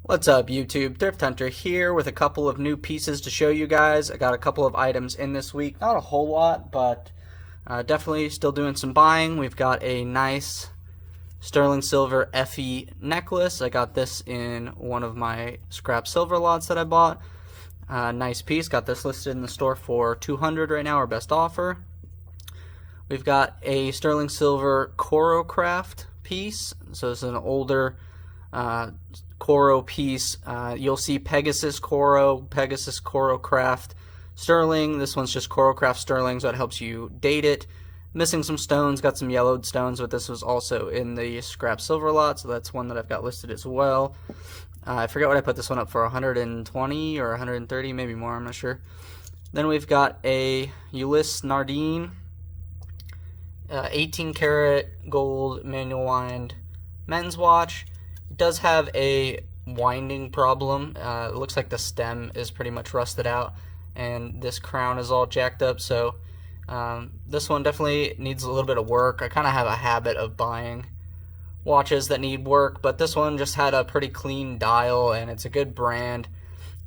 What's up, YouTube? Thrift Hunter here with a couple of new pieces to show you guys. I got a couple of items in this week. Not a whole lot, but definitely still doing some buying. We've got a nice sterling silver Effie necklace. I got this in one of my scrap silver lots that I bought. Nice piece. Got this listed in the store for $200 right now, our best offer. We've got a sterling silver Coro Craft piece. So this is an older Coro piece. You'll see Pegasus Coro Craft sterling. This one's just Coro Craft sterling, so it helps you date it. Missing some stones, got some yellowed stones, but this was also in the scrap silver lot, so that's one that I've got listed as well. I forget what I put this one up for, 120 or 130, maybe more, I'm not sure. Then we've got a Ulysse Nardin 18 karat gold manual wind men's watch. It does have a winding problem. It looks like the stem is pretty much rusted out and this crown is all jacked up, so this one definitely needs a little bit of work. I kind of have a habit of buying watches that need work, but this one just had a pretty clean dial and it's a good brand.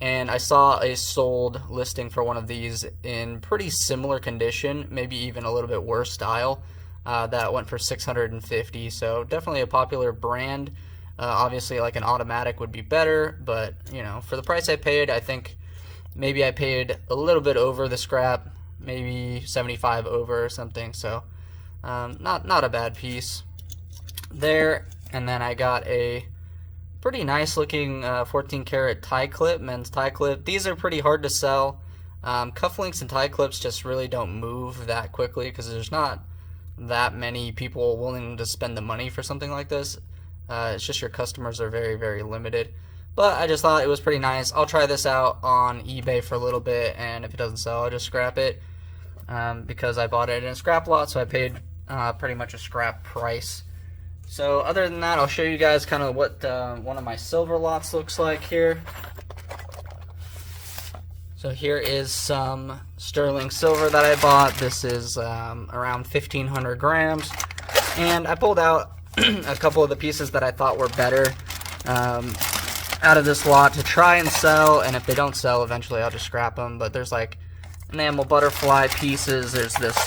And I saw a sold listing for one of these in pretty similar condition, maybe even a little bit worse style, that went for $650. So definitely a popular brand. Obviously, like an automatic would be better, but you know, for the price I paid, I think maybe I paid a little bit over the scrap, maybe 75 over or something. So not a bad piece there. And then I got a pretty nice looking 14 karat tie clip, men's tie clip. These are pretty hard to sell. Cufflinks and tie clips just really don't move that quickly because there's not that many people willing to spend the money for something like this. It's just your customers are very, very limited. But I just thought it was pretty nice. I'll try this out on eBay for a little bit, and if it doesn't sell, I'll just scrap it because I bought it in a scrap lot, so I paid pretty much a scrap price. So other than that, I'll show you guys kind of what one of my silver lots looks like here. So here is some sterling silver that I bought. This is around 1,500 grams. And I pulled out a couple of the pieces that I thought were better out of this lot to try and sell. And if they don't sell, eventually I'll just scrap them. But there's like enamel butterfly pieces. There's this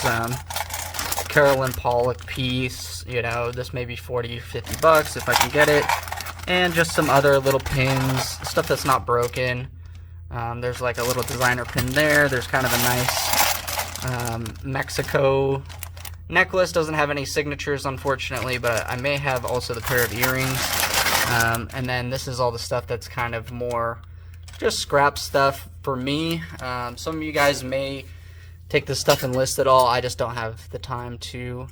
Carolyn Pollack piece, you know, this may be 40, 50 bucks if I can get it, and just some other little pins, stuff that's not broken. There's like a little designer pin there. There's kind of a nice Mexico necklace. Doesn't have any signatures, unfortunately, but I may have also the pair of earrings. And then this is all the stuff that's kind of more just scrap stuff for me. Some of you guys may take this stuff and list it all. I just don't have the time to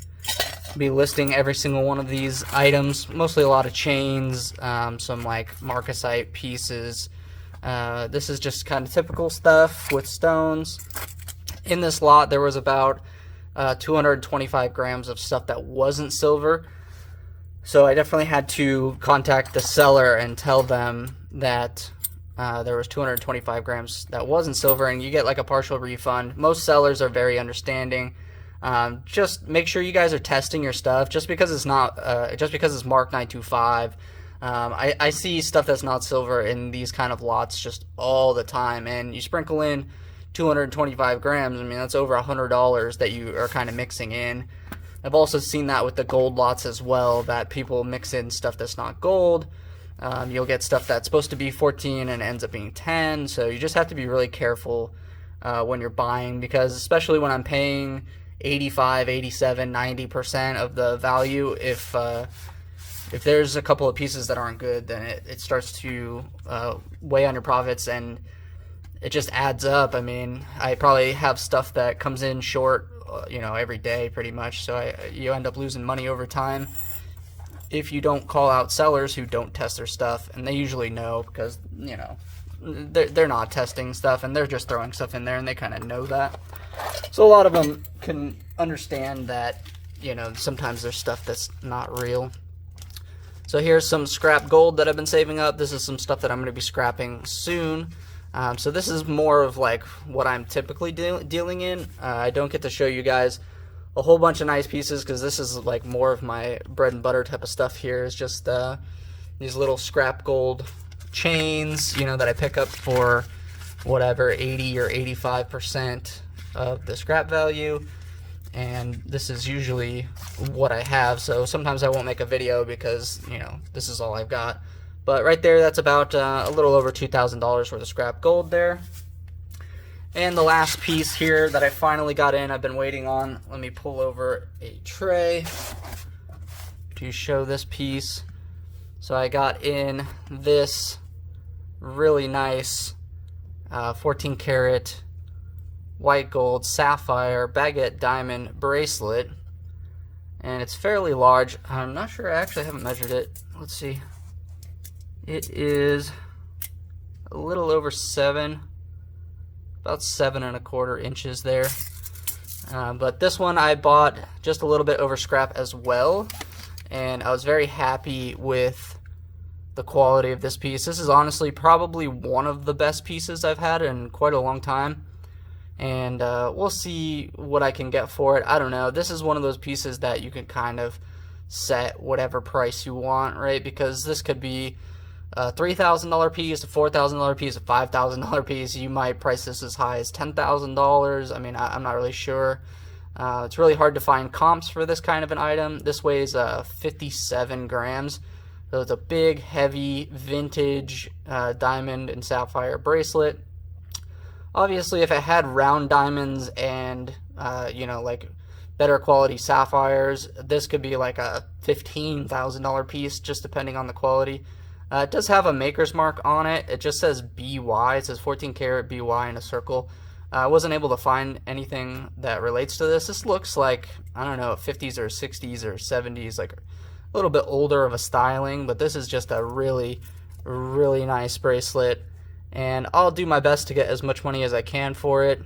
be listing every single one of these items. Mostly a lot of chains, some like marcasite pieces. This is just kind of typical stuff with stones. In this lot there was about 225 grams of stuff that wasn't silver. So I definitely had to contact the seller and tell them that there was 225 grams that wasn't silver, and you get like a partial refund. Most sellers are very understanding. Just make sure you guys are testing your stuff. Just because it's not, just because it's marked 925. I see stuff that's not silver in these kind of lots just all the time, and you sprinkle in 225 grams. I mean, that's over $100 that you are kind of mixing in. I've also seen that with the gold lots as well, that people mix in stuff that's not gold. You'll get stuff that's supposed to be 14 and ends up being 10, so you just have to be really careful when you're buying, because especially when I'm paying 85, 87, 90% of the value, if there's a couple of pieces that aren't good, then it starts to weigh on your profits, and it just adds up. I mean, I probably have stuff that comes in short, you know, every day pretty much, so you end up losing money over time if you don't call out sellers who don't test their stuff, and they usually know because, you know, they're not testing stuff and they're just throwing stuff in there, and they kind of know that. So a lot of them can understand that, you know, sometimes there's stuff that's not real. So here's some scrap gold that I've been saving up. This is some stuff that I'm going to be scrapping soon. So this is more of like what I'm typically dealing in. I don't get to show you guys a whole bunch of nice pieces because this is like more of my bread and butter type of stuff here. Is just these little scrap gold chains, you know, that I pick up for whatever 80 or 85% of the scrap value, and this is usually what I have. So sometimes I won't make a video because, you know, this is all I've got. But right there, that's about a little over $2,000 worth of scrap gold there. And the last piece here that I finally got in, I've been waiting on. Let me pull over a tray to show this piece. So I got in this really nice 14 karat white gold sapphire baguette diamond bracelet, and it's fairly large. I'm not sure, I actually haven't measured it. Let's see. It is a little over about 7¼ inches there. But this one I bought just a little bit over scrap as well, and I was very happy with the quality of this piece. This is honestly probably one of the best pieces I've had in quite a long time, and we'll see what I can get for it. I don't know. This is one of those pieces that you can kind of set whatever price you want, right? Because this could be a $3,000 piece, a $4,000 piece, a $5,000 piece. You might price this as high as $10,000. I mean, I'm not really sure. It's really hard to find comps for this kind of an item. This weighs 57 grams. So it's a big, heavy, vintage diamond and sapphire bracelet. Obviously, if it had round diamonds and, you know, like better quality sapphires, this could be like a $15,000 piece, just depending on the quality. It does have a maker's mark on it. It just says BY. It says 14 karat BY in a circle. I wasn't able to find anything that relates to this. This looks like, I don't know, 50s or 60s or 70s, like a little bit older of a styling, but this is just a really, really nice bracelet, and I'll do my best to get as much money as I can for it.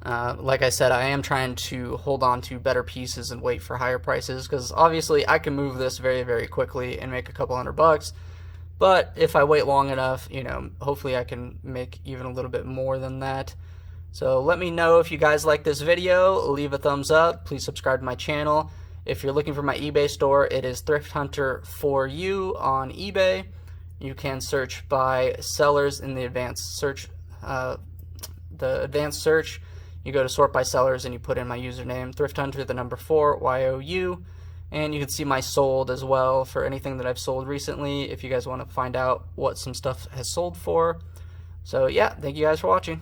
Like I said, I am trying to hold on to better pieces and wait for higher prices, because obviously I can move this very, very quickly and make a couple $100. But if I wait long enough, you know, hopefully I can make even a little bit more than that. So let me know if you guys like this video. Leave a thumbs up. Please subscribe to my channel. If you're looking for my eBay store, it is Thrift Hunter for you on eBay. You can search by sellers in the advanced search. You go to sort by sellers and you put in my username, Thrift Hunter, the number 4, YOU, and you can see my sold as well for anything that I've sold recently if you guys want to find out what some stuff has sold for. So yeah, thank you guys for watching.